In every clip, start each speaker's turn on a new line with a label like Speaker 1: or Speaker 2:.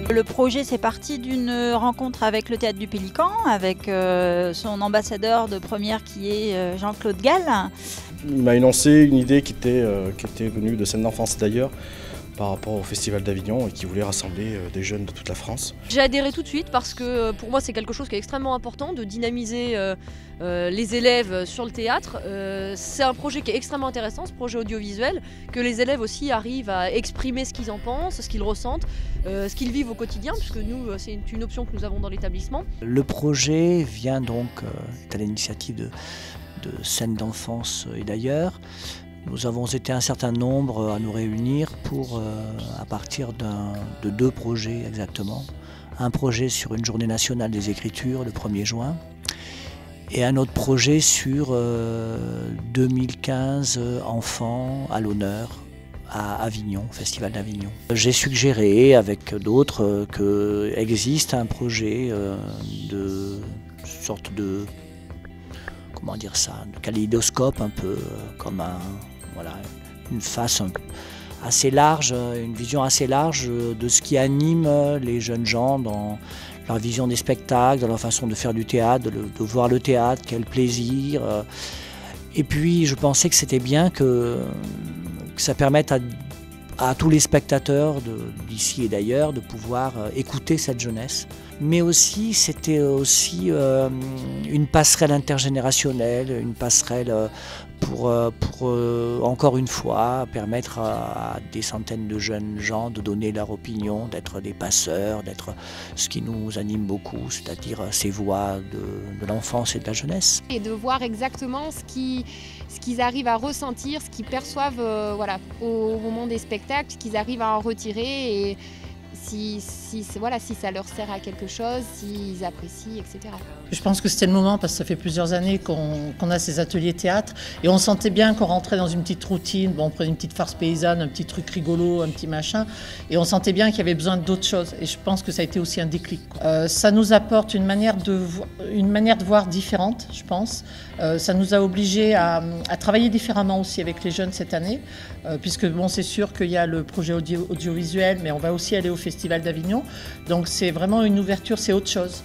Speaker 1: Le projet, c'est parti d'une rencontre avec le Théâtre du Pélican, avec son ambassadeur de première qui est Jean-Claude Gall.
Speaker 2: Il m'a énoncé une idée qui était venue de Scène d'enfance d'ailleurs, par rapport au Festival d'Avignon et qui voulait rassembler des jeunes de toute la France.
Speaker 3: J'ai adhéré tout de suite parce que pour moi c'est quelque chose qui est extrêmement important de dynamiser les élèves sur le théâtre. C'est un projet qui est extrêmement intéressant, ce projet audiovisuel, que les élèves aussi arrivent à exprimer ce qu'ils en pensent, ce qu'ils ressentent, ce qu'ils vivent au quotidien, puisque nous c'est une option que nous avons dans l'établissement.
Speaker 4: Le projet vient donc à l'initiative de Scène d'enfance et d'ailleurs. Nous avons été un certain nombre à nous réunir pour, à partir de 2 projets exactement. Un projet sur une journée nationale des écritures le 1er juin et un autre projet sur 2015 enfants à l'honneur à Avignon, Festival d'Avignon. J'ai suggéré avec d'autres qu'il existe un projet de sorte de, comment dire ça, de kaléidoscope un peu comme une face assez large, une vision assez large de ce qui anime les jeunes gens dans leur vision des spectacles, dans leur façon de faire du théâtre, de voir le théâtre, quel plaisir. Et puis je pensais que c'était bien que ça permette à tous les spectateurs d'ici et d'ailleurs de pouvoir écouter cette jeunesse. Mais aussi, c'était aussi une passerelle intergénérationnelle, une passerelle pour encore une fois, permettre à des centaines de jeunes gens de donner leur opinion, d'être des passeurs, d'être ce qui nous anime beaucoup, c'est-à-dire ces voix de l'enfance et de la jeunesse.
Speaker 5: Et de voir exactement ce qu'ils arrivent à ressentir, ce qu'ils perçoivent au moment des spectacles, ce qu'ils arrivent à en retirer et si ça leur sert à quelque chose, s'ils apprécient, etc.
Speaker 6: Je pense que c'était le moment parce que ça fait plusieurs années qu'on a ces ateliers théâtre et on sentait bien qu'on rentrait dans une petite routine, on prenait une petite farce paysanne, un petit truc rigolo, un petit machin et on sentait bien qu'il y avait besoin d'autres choses et je pense que ça a été aussi un déclic. Ça nous apporte une manière de voir différente, je pense. Ça nous a obligés à travailler différemment aussi avec les jeunes cette année puisque c'est sûr qu'il y a le projet audiovisuel mais on va aussi aller au Festival d'Avignon. Donc c'est vraiment une ouverture, c'est autre chose.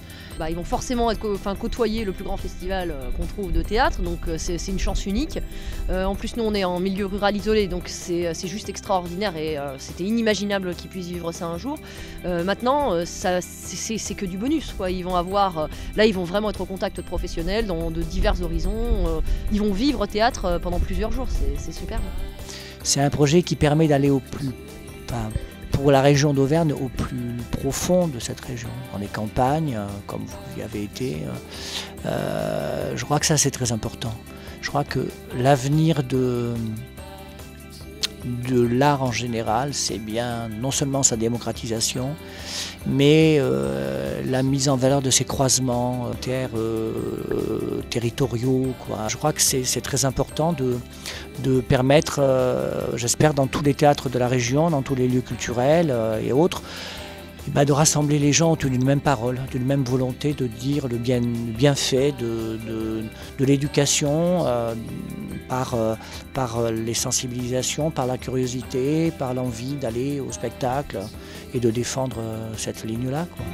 Speaker 3: Ils vont forcément côtoyer le plus grand festival qu'on trouve de théâtre, donc c'est une chance unique. En plus nous on est en milieu rural isolé, donc c'est juste extraordinaire et c'était inimaginable qu'ils puissent vivre ça un jour. Maintenant c'est que du bonus, quoi. Ils vont avoir, là ils vont vraiment être au contact de professionnels de divers horizons, ils vont vivre théâtre pendant plusieurs jours, c'est superbe.
Speaker 4: C'est un projet qui permet d'aller pour la région d'Auvergne au plus profond de cette région, dans les campagnes, comme vous y avez été. Je crois que ça c'est très important. Je crois que l'avenir de l'art en général, c'est bien non seulement sa démocratisation, mais la mise en valeur de ces croisements territoriaux, quoi. Je crois que c'est très important de permettre, j'espère dans tous les théâtres de la région, dans tous les lieux culturels et autres, de rassembler les gens autour d'une même parole, d'une même volonté de dire le bienfait de l'éducation par les sensibilisations, par la curiosité, par l'envie d'aller au spectacle et de défendre cette ligne-là, quoi.